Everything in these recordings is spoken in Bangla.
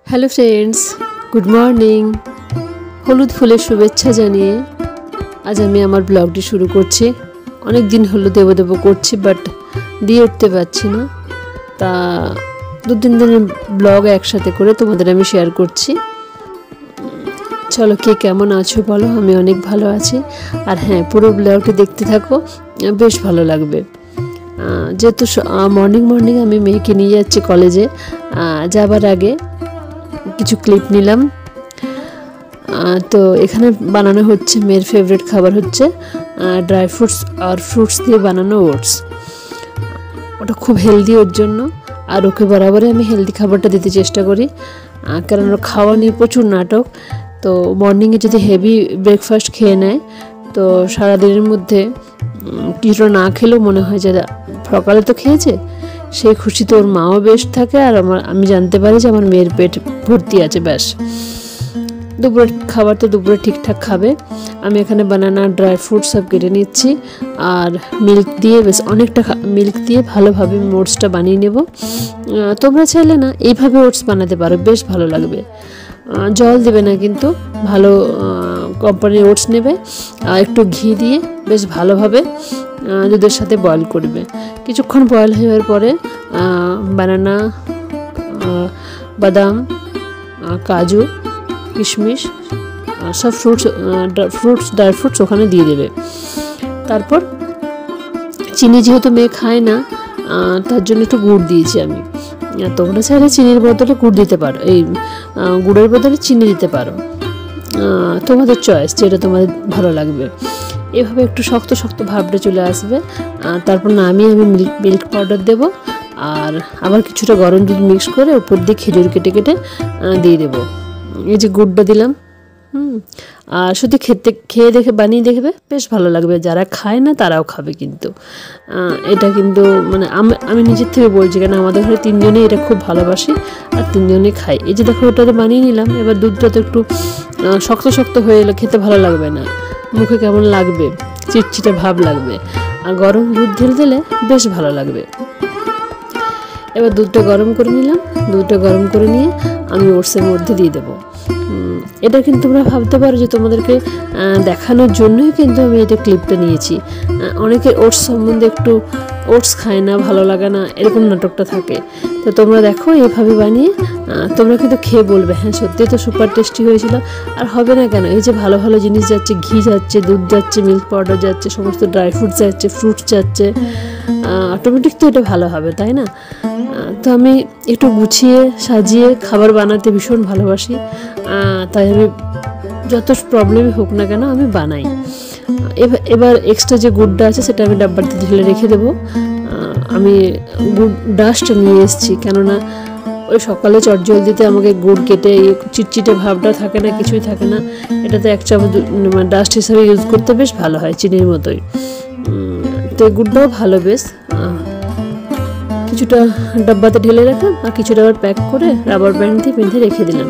Hello friends, good morning. হলুদ ফুলের শুভেচ্ছা জানিয়ে আজ আমি আমার ব্লগটি শুরু করছি। অনেক দিন হলো দেব করছি, বাট দিয়ে উঠতে পারছি না। তা 2-3 দিনের ব্লগ একসাথে করে তোমাদের আমি শেয়ার করছি। চলো, কে কেমন আছো বলো। আমি অনেক ভালো আছি। আর হ্যাঁ, পুরো ব্লগটি দেখতে থাকো, বেশ ভালো লাগবে। যেহেতু মর্নিং আমি মেয়েকে নিয়ে যাচ্ছি কলেজে, যাবার আগে কিছু ক্লিপ নিলাম। তো এখানে বানানো হচ্ছে মেয়ের ফেভারিট খাবার হচ্ছে ড্রাই ফ্রুটস আর ফ্রুটস দিয়ে বানানো ওটস। ওটা খুব হেলদি ওর জন্য, আর ওকে বরাবরই আমি হেলদি খাবারটা দিতে চেষ্টা করি, কারণ ওর খাওয়া নিয়ে প্রচুর নাটক। তো মর্নিংয়ে যদি হেভি ব্রেকফাস্ট খেয়ে নেয় তো সারাদিনের মধ্যে কিছুটা না খেলেও মনে হয় যে সকালে তো খেয়েছে, সেই খুশিতে ওর মাও বেশ থাকে, আর আমি জানতে পারি যে আমার মেয়ের পেট ভর্তি আছে। ব্যাস, দুপুরের খাবার তো দুপুরে ঠিকঠাক খাবে। আমি এখানে বানানা ড্রাই ফ্রুট সব কেটে নিচ্ছি, আর মিল্ক দিয়ে বেশ অনেকটা মিল্ক দিয়ে ভালোভাবে ওটসটা বানিয়ে নেব। তোমরা চাইলে না এইভাবে ওটস বানাতে পারো, বেশ ভালো লাগবে। জল দেবে না, কিন্তু ভালো কোম্পানির ওটস নেবে, একটু ঘি দিয়ে বেশ ভালোভাবে দুধের সাথে বয়েল করবে। কিছুক্ষণ বয়েল হওয়ার পরে বানানা, বাদাম, কাজু, কিশমিশ, সব ড্রাই ফ্রুটস ওখানে দিয়ে দেবে। তারপর চিনি যেহেতু মেয়ে খায় না, তার জন্য একটু গুড় দিয়েছি আমি। তোমরা চাইলে চিনির বদলে গুড় দিতে পারো, এই গুড়ের বদলে চিনি দিতে পারো, তোমাদের চয়েস, যেটা তোমাদের ভালো লাগবে। এভাবে একটু শক্ত শক্ত ভাবটা চলে আসবে। তারপর নামিয়ে আমি মিল্ক পাউডার দেবো, আর আবার কিছুটা গরম দুধ মিক্স করে উপর দিয়ে খেজুর কেটে কেটে দিয়ে দেবো। এই যে গুড়টা দিলাম, আর শুধু খেয়ে দেখে বানিয়ে দেখবে, বেশ ভালো লাগবে। যারা খায় না তারাও খাবে, কিন্তু এটা কিন্তু মানে আমি নিজের থেকে বলছি, কেন আমাদের ঘরে 3 জনেই এটা খুব ভালোবাসি আর 3 জনেই খাই। এই যে দেখো, ওটাতে বানিয়ে নিলাম। এবার দুধটা তো একটু শক্ত শক্ত হয়ে এলে খেতে ভালো লাগবে না, মুখে কেমন লাগবে, চিটচিটে ভাব লাগবে। আর গরম দুধ ঢেলে দিলে বেশ ভালো লাগবে। এবার দুধটা গরম করে নিলাম। দুধটা গরম করে নিয়ে আমি ওটসের মধ্যে দিয়ে দেবো। এটা কিন্তু তোমরা ভাবতে পারো যে তোমাদেরকে দেখানোর জন্যই কিন্তু আমি এটা ক্লিপটা নিয়েছি। অনেকে ওটস সম্বন্ধে একটু ওটস খায় না, ভালো লাগে না, এরকম নাটকটা থাকে। তো তোমরা দেখো এইভাবে বানিয়ে তোমরা কিন্তু খেয়ে বলবে, হ্যাঁ সত্যি তো সুপার টেস্টি হয়েছিল। আর হবে না কেন, এই যে ভালো ভালো জিনিস যাচ্ছে, ঘি যাচ্ছে, দুধ যাচ্ছে, মিল্ক পাউডার যাচ্ছে, সমস্ত ড্রাই ফ্রুটস যাচ্ছে, ফ্রুটস যাচ্ছে, অটোমেটিক তো এটা ভালো হবে, তাই না? তো আমি একটু গুছিয়ে সাজিয়ে খাবার বানাতে ভীষণ ভালোবাসি, তাই আমি যত প্রবলেমই হোক না কেন আমি বানাই। এবার এক্সট্রা যে গুড়টা আছে সেটা আমি ডাব্বাতে ঢেলে রেখে দেবো। আমি গুড় ডাস্ট নিয়ে এসেছি, কেননা ওই সকালে চটজলদিতে আমাকে গুড় কেটে চিটচিটে ভাবটা থাকে না, কিছুই থাকে না। এটাতে 1 চামচ ডাস্ট হিসাবে ইউজ করতে বেশ ভালো হয়, চিনির মতোই। তো গুড়টাও ভালো, বেশ কিছুটা ডাব্বাতে ঢেলে রাখলাম, আর কিছুটা আবার প্যাক করে রাবার ব্যান্ড দিয়ে বেঁধে রেখে দিলাম।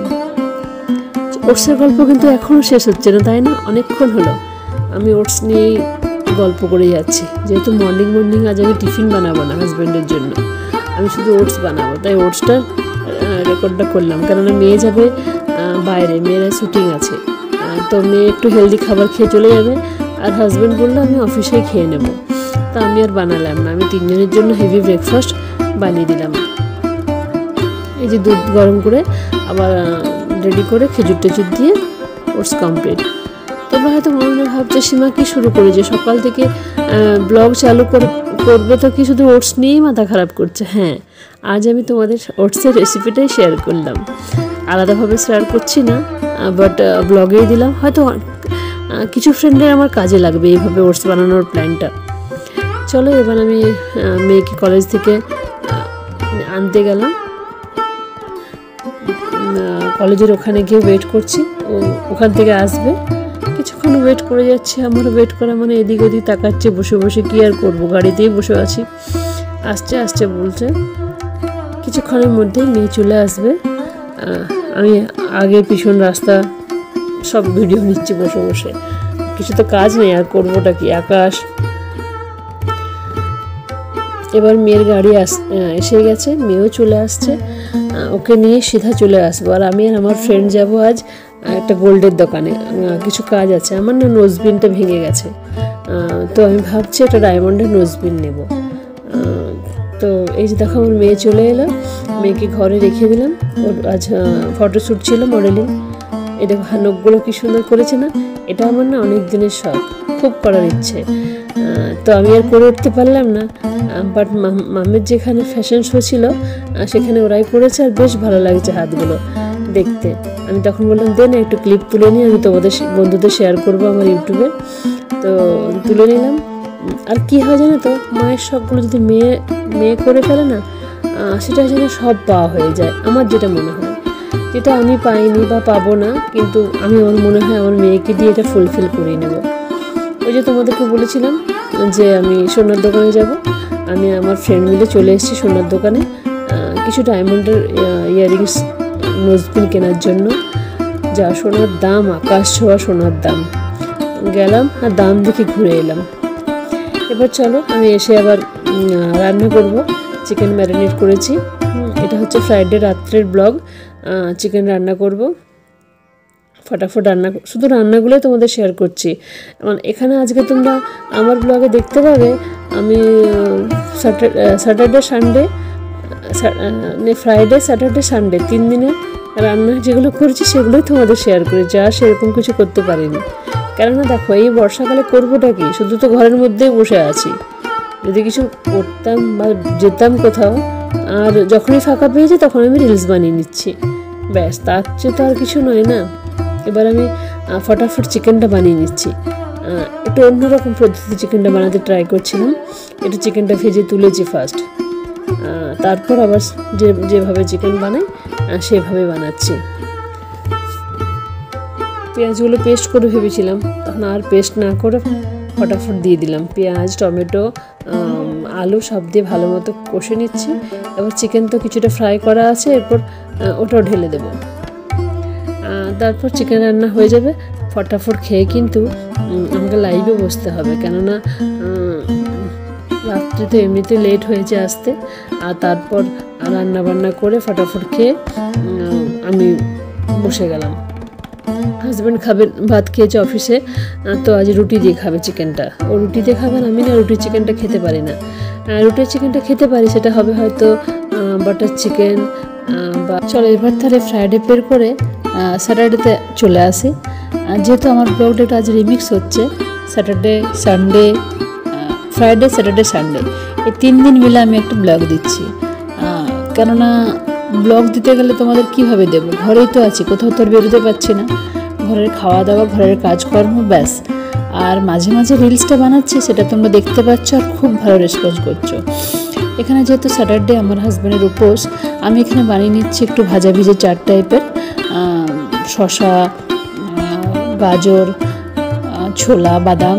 ওটসের গল্প কিন্তু এখনও শেষ হচ্ছে না, তাই না? অনেকক্ষণ হলো আমি ওটস নিয়েই গল্প করে যাচ্ছি। যেহেতু মর্নিং আজ আমি টিফিন বানাবো না হাজব্যান্ডের জন্য, আমি শুধু ওটস বানাবো, তাই ওটসটা রেকর্ডটা করলাম। কেননা মেয়ে যাবে বাইরে, মেয়ের শুটিং আছে, তো মেয়ে একটু হেলদি খাবার খেয়ে চলে যাবে, আর হাজব্যান্ড বললো আমি অফিসেই খেয়ে নেব। তা আমি আর বানালাম না, আমি 3 জনের জন্য হেভি ব্রেকফাস্ট বানিয়ে দিলাম। এই যে দুধ গরম করে আবার রেডি করে খেজুর টেজুর দিয়ে ওটস কমপ্লিট। তোমরা হয়তো মনে ভাবছো সীমা কি শুরু করে, যে সকাল থেকে ব্লগ চালু করবে তো কি শুধু ওটস নিয়েই মাথা খারাপ করছে? হ্যাঁ, আজ আমি তোমাদের ওটসের রেসিপিটাই শেয়ার করলাম, আলাদাভাবে শেয়ার করছি না, বাট ব্লগেই দিলাম। হয়তো কিছু ফ্রেন্ডের আমার কাজে লাগবে এইভাবে ওটস বানানোর প্ল্যানটা। চলো, এবার আমি মেয়েকে কলেজ থেকে আনতে গেলাম। কলেজের ওখানে গিয়ে ওয়েট করছি, ও ওখান থেকে আসবে। কিছুক্ষণ ওয়েট করে যাচ্ছি। আমারও ওয়েট করা মানে এদিক ওদিক তাকাচ্ছে বসে বসে, কি আর করবো, গাড়িতেই বসে আছি। আসছে বলছে। কিছুক্ষণের মধ্যেই মেয়ে চলে আসবে। আমি আগে পিছন রাস্তা সব ভিডিও নিচ্ছি বসে বসে, কিছু তো কাজ নেই, আর করবোটা কি। আকাশ এবার মেয়ের গাড়ি এসে গেছে, মেয়েও চলে আসছে। ওকে নিয়ে সিধা চলে আসবো। আর আমি আর আমার ফ্রেন্ড যাব আজ একটা গোল্ডের দোকানে, কিছু কাজ আছে। আমার না নোজবিনটা ভেঙে গেছে, তো আমি ভাবছি একটা ডায়মন্ডের নোজবিন নেব। তো এই যে দেখো আমার মেয়ে চলে এলো, মেয়েকে ঘরে রেখে দিলাম। ওর আজ ফটোশ্যুট ছিল মডেলিং। এই দেখো নখগুলো কি সুন্দর করেছে না, এটা আমার না অনেক দিনের শখ, খুব করার ইচ্ছে। তো আমি আর করে উঠতে পারলাম না, বাট মামের যেখানে ফ্যাশন শো ছিল সেখানে ওরাই করেছে, আর বেশ ভালো লাগছে হাতগুলো দেখতে। আমি তখন বললাম দে না একটু ক্লিপ তুলে নিয়ে আমি তোমাদের বন্ধুদের শেয়ার করবো আমার ইউটিউবে। তো তুলে নিলাম। আর কি হয় জানো তো, মায়ের শখগুলো যদি মেয়ে করে ফেলে না, সেটা যেন সব পাওয়া হয়ে যায়। আমার যেটা মনে হয়, যেটা আমি পাইনি বা পাবো না, কিন্তু আমার মনে হয় আমার মেয়েকে দিয়ে এটা ফুলফিল করিয়ে নেব। ওই যে তোমাদেরকে বলেছিলাম যে আমি সোনার দোকানে যাব, আমি আমার ফ্রেন্ড মিলে চলে এসেছি সোনার দোকানে কিছু ডায়মন্ডের ইয়াররিংস নোজপিন কেনার জন্য। যা সোনার দাম, আকাশ ছোঁয়া সোনার দাম। গেলাম আর দাম দেখে ঘুরে এলাম। এবার চলো আমি এসে আবার রান্না করব। চিকেন ম্যারিনেট করেছি, এটা হচ্ছে ফ্রাইডে রাত্রের ব্লগ। চিকেন রান্না করব, ফটাফট রান্না, শুধু রান্নাগুলোই তোমাদের শেয়ার করছি। এখানে আজকে তোমরা আমার ব্লগে দেখতে পাবে আমি Saturday Sunday, Friday Saturday Sunday 3 দিনে রান্না যেগুলো করেছি সেগুলোই তোমাদের শেয়ার করি। যা সেরকম কিছু করতে পারিনি, কেননা দেখো এই বর্ষাকালে করবোটা কি, শুধু তো ঘরের মধ্যেই বসে আছি। যদি কিছু করতাম বা যেতাম কোথাও, আর যখনই ফাঁকা পেয়েছি তখন আমি রিলস বানিয়ে নিচ্ছি, ব্যাস, তার চেয়ে তো আর কিছু নয় না। এবার আমি ফটাফট চিকেনটা বানিয়ে নিচ্ছি। একটু অন্যরকম পদ্ধতি চিকেনটা বানাতে ট্রাই করছিলাম। একটু চিকেনটা ভেজে তুলেছি ফার্স্ট, তারপর আবার যেভাবে চিকেন বানাই সেভাবে বানাচ্ছি। পেঁয়াজগুলো পেস্ট করে ভেবেছিলাম, তখন আর পেস্ট না করে ফটাফট দিয়ে দিলাম। পেঁয়াজ, টমেটো, আলু সব দিয়ে ভালো মতো কষে নিচ্ছি। এবার চিকেন তো কিছুটা ফ্রাই করা আছে, এরপর ওটাও ঢেলে দেবো। তারপর চিকেন রান্না হয়ে যাবে। ফটাফট খেয়ে কিন্তু আমাকে লাইভে বসতে হবে, কেননা রাত্রে তো এমনিতে লেট হয়েছে আসতে। আর তারপর রান্না বান্না করে ফটাফট খেয়ে আমি বসে গেলাম। হাজব্যান্ড খাবে, ভাত খেয়েছে অফিসে, তো আজ রুটি দিয়ে খাবে চিকেনটা। ও রুটি দিয়ে খাবে, আমি না রুটি চিকেনটা খেতে পারি না। রুটির চিকেনটা খেতে পারি, সেটা হবে হয়তো বাটার চিকেন বা। চলো এবার তাহলে ফ্রাইডে বের করে স্যাটারডেতে চলে আসি। যেহেতু আমার ব্লগটা আজ রিমিক্স হচ্ছে, Saturday Sunday, Friday Saturday Sunday এই 3 দিন মিলে আমি একটা ব্লগ দিচ্ছি। কেননা ব্লগ দিতে গেলে তোমাদের কিভাবে দেবো, ঘরেই তো আছি, কোথাও তো বেরোতে পারছি না। ঘরের খাওয়া দাওয়া, ঘরের কাজকর্ম, ব্যাস। আর মাঝে মাঝে রিলসটা বানাচ্ছি, সেটা তোমরা দেখতে পাচ্ছ আর খুব ভালো রেসপন্স করছো। এখানে যেহেতু স্যাটারডে আমার হাজব্যান্ডের উপোস, আমি এখানে বানিয়ে নিচ্ছি একটু ভাজা ভিজে চাট টাইপের, শসা, গাজর, ছোলা, বাদাম,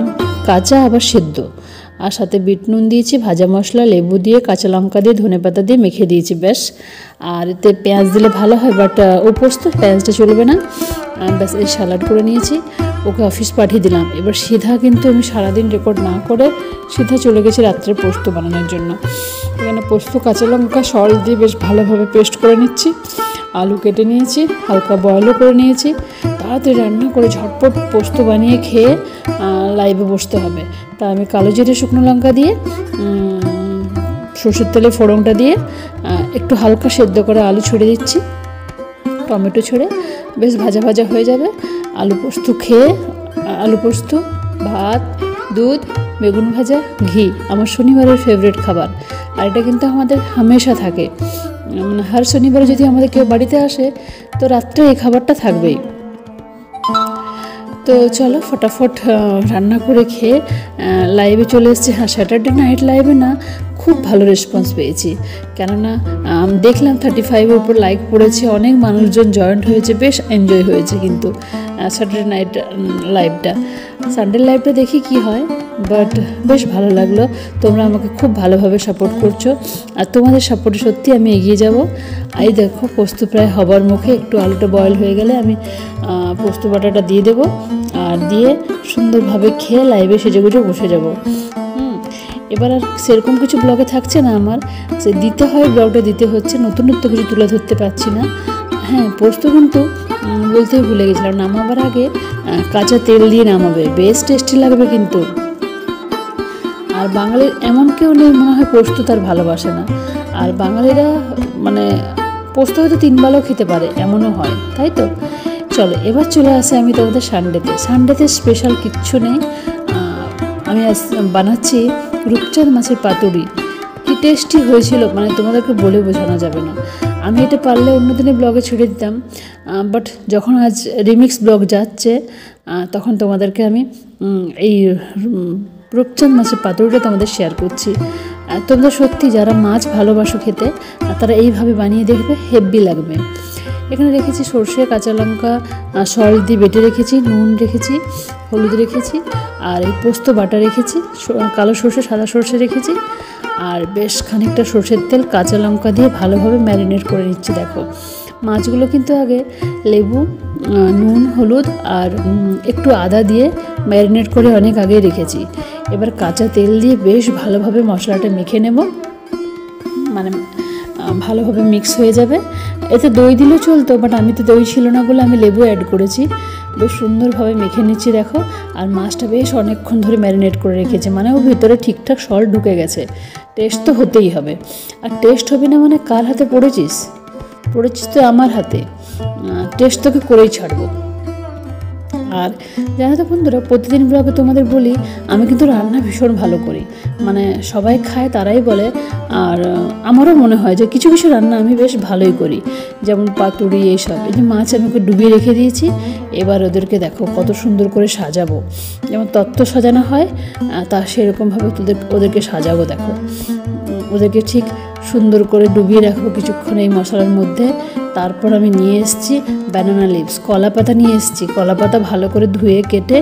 কাঁচা আবার সেদ্ধ, আর সাথে বিট নুন দিয়েছি, ভাজা মশলা, লেবু দিয়ে, কাঁচা লঙ্কা দিয়ে, ধনেপাতা দিয়ে মেখে দিয়েছি, ব্যাস। আর এতে পেঁয়াজ দিলে ভালো হয়, বাট উপোস তো পেঁয়াজটা চলবে না, ব্যাস। এই স্যালাড করে নিয়েছি, ওকে অফিস পাঠিয়ে দিলাম। এবার সিধা কিন্তু আমি সারাদিন রেকর্ড না করে সিধা চলে গেছি রাত্রে পোস্ত বানানোর জন্য। এখানে পোস্ত, কাঁচা লঙ্কা, সল্ট দিয়ে বেশ ভালোভাবে পেস্ট করে নিচ্ছি। আলু কেটে নিয়েছি, হালকা বয়েলও করে নিয়েছি। তাড়াতাড়ি রান্না করে ঝটপট পোস্ত বানিয়ে খেয়ে লাইভে বসতে হবে। তা আমি কালো জিরে, শুকনো লঙ্কা দিয়ে, সরষের তেলে ফোড়নটা দিয়ে একটু হালকা সেদ্ধ করে আলু ছড়িয়ে দিচ্ছি, টমেটো ছড়ে বেশ ভাজা ভাজা হয়ে যাবে। আলু পোস্ত খেয়ে, আলু পোস্ত, ভাত, দুধ, বেগুন ভাজা, ঘি আমার শনিবারের ফেভারিট খাবার। আর এটা কিন্তু আমাদের হামেশা থাকে, মানে হার শনিবারে যদি আমাদের কেউ বাড়িতে আসে তো রাত্রে এই খাবারটা থাকবেই। তো চলো ফটাফট রান্না করে খেয়ে লাইভে চলে এসেছি। হ্যাঁ, স্যাটারডে নাইট লাইভে না খুব ভালো রেসপন্স পেয়েছি, কেননা দেখলাম 35-এর উপর লাইক পড়েছে, অনেক মানুষজন জয়েন্ট হয়েছে, বেশ এনজয় হয়েছে। কিন্তু স্যাটারডে নাইট লাইভটা, সানডে লাইভটা দেখি কি হয়, বাট বেশ ভালো লাগলো। তোমরা আমাকে খুব ভালোভাবে সাপোর্ট করছো, আর তোমাদের সাপোর্টে সত্যি আমি এগিয়ে যাব। এই দেখো পোস্ত প্রায় হবার মুখে, একটু আলুটা বয়েল হয়ে গেলে আমি পোস্ত বাটাটা দিয়ে দেবো, আর দিয়ে সুন্দরভাবে খেয়ে লাইভে সেজেগুজে বসে যাব। এবার আর সেরকম কিছু ব্লগে থাকছে না আমার, সে দিতে হয় ব্লগটা দিতে হচ্ছে, নতুনত্ব কিছু তুলে ধরতে পারছি না। হ্যাঁ, পোস্ত কিন্তু বলতেই ভুলে গেছিলাম, নামাবার আগে কাঁচা তেল দিয়ে নামাবে, বেশ টেস্টি লাগবে কিন্তু। আর বাঙালির এমন কেউ নেই মনে হয় পোস্ত তার ভালোবাসে না। আর বাঙালিরা মানে পোস্ত হয়তো 3 বেলাও খেতে পারে, এমনও হয়, তাই তো। চলো এবার চলে আসে আমি তোমাদের সানডেতে স্পেশাল কিচ্ছু নেই। আমি বানাচ্ছি রূপচাঁদ মাছের পাতুরি। কি টেস্টি হয়েছিল মানে তোমাদেরকে বলে বোঝানো যাবে না। আমি এটা পারলে অন্যদিনে ব্লগে ছেড়ে দিতাম, বাট যখন আজ রিমিক্স ব্লগ যাচ্ছে তখন তোমাদেরকে আমি এই রূপচাঁদ মাছের পাতুরিটা তোমাদের শেয়ার করছি। তোমরা সত্যি যারা মাছ ভালোবাসো খেতে তারা এইভাবে বানিয়ে দেখবে, হেভি লাগবে। এখানে রেখেছি সর্ষে, কাঁচা লঙ্কা, সল্ট দিয়ে বেটে রেখেছি, নুন রেখেছি, হলুদ রেখেছি, আর এই পোস্ত বাটা রেখেছি, কালো সর্ষে সাদা সর্ষে রেখেছি, আর বেশ খানিকটা সর্ষের তেল কাঁচা লঙ্কা দিয়ে ভালোভাবে ম্যারিনেট করে নিচ্ছি। দেখো মাছগুলো কিন্তু আগে লেবু, নুন, হলুদ আর একটু আদা দিয়ে ম্যারিনেট করে অনেক আগে রেখেছি। এবার কাঁচা তেল দিয়ে বেশ ভালোভাবে মশলাটা মেখে নেব, মানে ভালোভাবে মিক্স হয়ে যাবে। এতে দই দিলেও চলতো, বাট আমি তো দই ছিল না বলে আমি লেবু অ্যাড করেছি। বেশ সুন্দরভাবে মেখে নিচ্ছি দেখো। আর মাছটা বেশ অনেকক্ষণ ধরে ম্যারিনেট করে রেখেছি, মানে ওর ভিতরে ঠিকঠাক সল্ট ঢুকে গেছে। টেস্ট তো হতেই হবে, আর টেস্ট হবে না মানে কার হাতে পড়েছিস তো আমার হাতে, টেস্ট তোকে করেই ছাড়বো। আর জানো তো বন্ধুরা, প্রতিদিন ব্লগে তোমাদের বলি আমি কিন্তু রান্না ভীষণ ভালো করি, মানে সবাই খায় তারাই বলে। আর আমারও মনে হয় যে কিছু কিছু রান্না আমি বেশ ভালোই করি, যেমন পাতুরি এইসব। এই যে মাছ আমি ওকে ডুবিয়ে রেখে দিয়েছি, এবার ওদেরকে দেখো কত সুন্দর করে সাজাবো, যেমন তত্ত্ব সাজানো হয় তা সেরকমভাবে ওদেরকে সাজাবো। দেখো ওদেরকে ঠিক সুন্দর করে ডুবিয়ে রাখবো কিছুক্ষণ এই মশলার মধ্যে। তারপর আমি নিয়ে এসেছি ব্যানানা লিভস, কলা পাতা নিয়ে এসেছি। কলা পাতা ভালো করে ধুয়ে কেটে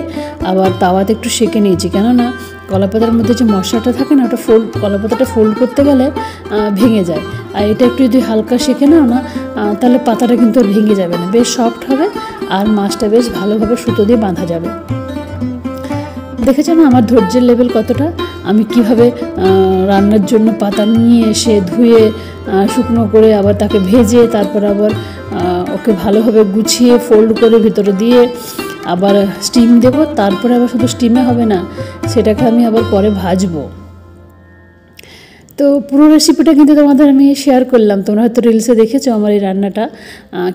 আবার তাওয়াতে একটু সেঁকে নিয়েছি, কেননা কলা পাতার মধ্যে যে মশলাটা থাকে না ওটা কলা পাতাটা ফোল্ড করতে গেলে ভেঙে যায়। আর এটা একটু যদি হালকা সেঁকে নাও না তাহলে পাতাটা কিন্তু আর ভেঙে যাবে না, বেশ সফট হবে, আর মাছটা বেশ ভালোভাবে সুতো দিয়ে বাঁধা যাবে। দেখেছো না আমার ধৈর্যের লেভেল কতটা, আমি কিভাবে রান্নার জন্য পাতা নিয়ে এসে ধুয়ে শুকনো করে আবার তাকে ভেজে তারপর আবার ওকে ভালোভাবে গুছিয়ে ফোল্ড করে ভিতরে দিয়ে আবার স্টিম দেব। তারপরে আবার শুধু স্টিমে হবে না, সেটাকে আমি আবার পরে ভাজবো। তো পুরো রেসিপিটা কিন্তু তোমাদের আমি শেয়ার করলাম, তোমরা হয়তো রিলসে দেখেছো আমার এই রান্নাটা,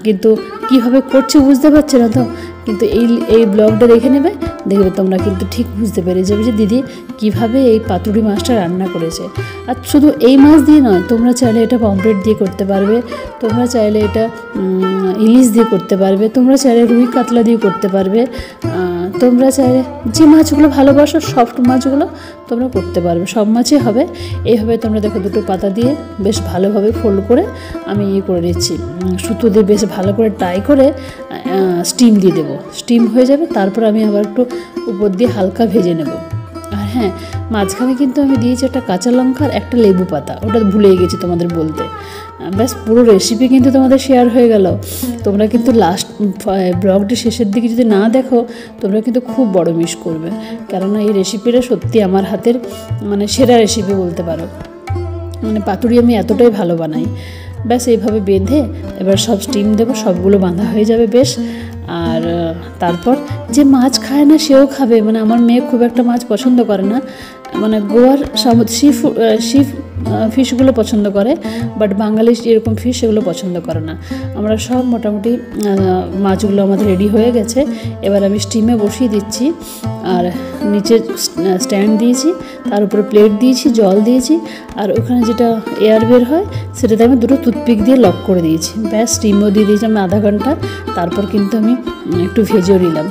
কিন্তু কীভাবে করছে বুঝতে পারছো না তো, কিন্তু এই ব্লগটা দেখে নেবে, দেখবে তোমরা কিন্তু ঠিক বুঝতে পেরে যাবে যে দিদি কীভাবে এই পাতুরি মাছটা রান্না করেছে। আর শুধু এই মাছ দিয়ে নয়, তোমরা চাইলে এটা পমফ্রেট দিয়ে করতে পারবে, তোমরা চাইলে এটা ইলিশ দিয়ে করতে পারবে, তোমরা চাইলে রুই কাতলা দিয়ে করতে পারবে, তোমরা চাইলে যে মাছগুলো ভালোবাসো সফট মাছগুলো তোমরা করতে পারবে, সব মাছই হবে। এইভাবে তোমরা দেখো দুটো পাতা দিয়ে বেশ ভালোভাবে ফোল্ড করে আমি করে নিচ্ছি, সুতো দিয়ে বেশ ভালো করে টাই করে স্টিম দিয়ে দেবো। স্টিম হয়ে যাবে, তারপর আমি আবার একটু উপর দিয়ে হালকা ভেজে নেব। আর হ্যাঁ, মাঝখানে কিন্তু আমি দিয়েছি একটা কাঁচা লঙ্কা আর একটা লেবু পাতা, ওটা ভুলেই গেছি তোমাদের বলতে। ব্যাস পুরো রেসিপি কিন্তু তোমাদের শেয়ার হয়ে গেল। তোমরা কিন্তু লাস্ট ব্লগটি শেষের দিকে যদি না দেখো তোমরা কিন্তু খুব বড় মিস করবে, কেননা এই রেসিপিটা সত্যি আমার হাতের মানে সেরা রেসিপি বলতে পারো। মানে পাতুরি আমি এতটাই ভালো বানাই। ব্যাস এইভাবে বেঁধে এবার সব স্টিম দেবো, সবগুলো বাঁধা হয়ে যাবে বেশ। আর তারপর যে মাছ খায় না সেও খাবে, মানে আমার মেয়ে খুব একটা মাছ পছন্দ করে না, মানে গোয়ার সি ফিশগুলো পছন্দ করে, বাট বাঙালি এরকম ফিশ সেগুলো পছন্দ করে না। আমরা সব মোটামুটি মাছগুলো আমাদের রেডি হয়ে গেছে, এবার আমি স্টিমে বসিয়ে দিচ্ছি। আর নিচে স্ট্যান্ড দিয়েছি, তার উপরে প্লেট দিয়েছি, জল দিয়েছি, আর ওখানে যেটা এয়ার বের হয় সেটাতে আমি দুটো টুথপিক দিয়ে লক করে দিয়েছি। ব্যাস স্টিমও দিয়ে দিয়েছিলাম আধা ঘন্টা, তারপর কিন্তু আমি একটু ভেজেও নিলাম।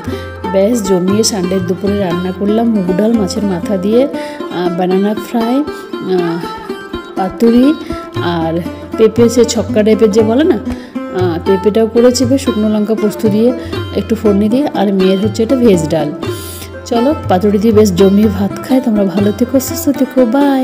ব্যাস জমিয়ে সানডের দুপুরে রান্না করলাম মুগ ডাল মাছের মাথা দিয়ে, বানানা ফ্রাই, পাতুরি, আর পেঁপে সে ছক্কা টাইপের যে বলে না পেঁপেটাও করেছি বেশ শুকনো লঙ্কা পোস্ত দিয়ে একটু ফোড়নি দিয়ে, আর মেয়ের হচ্ছে এটা ভেজ ডাল। চলো পাতুরি দিয়ে বেশ জমিয়ে ভাত খাই। তোমরা ভালো থেকো, সুস্থ থেকো, বাই।